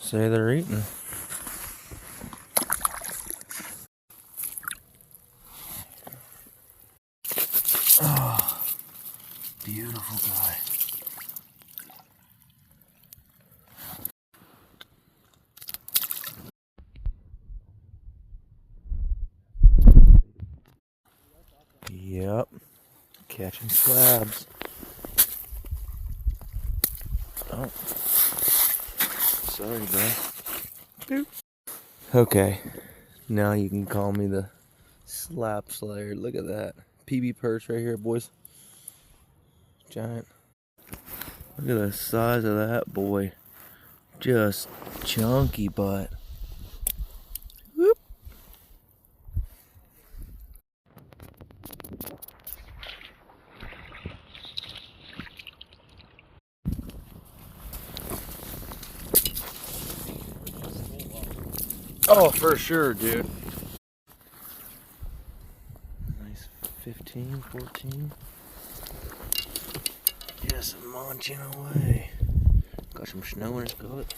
Say they're eating. Oh, beautiful guy. Yep, catching slabs. Oh, sorry, bro. Boop. Okay, now you can call me the slab slayer. Look at that PB perch right here, boys. Giant. Look at the size of that boy. Just chunky butt. Whoop. Oh, for sure, dude. Nice 15, 14. Just munching away. Got some snow in his gut.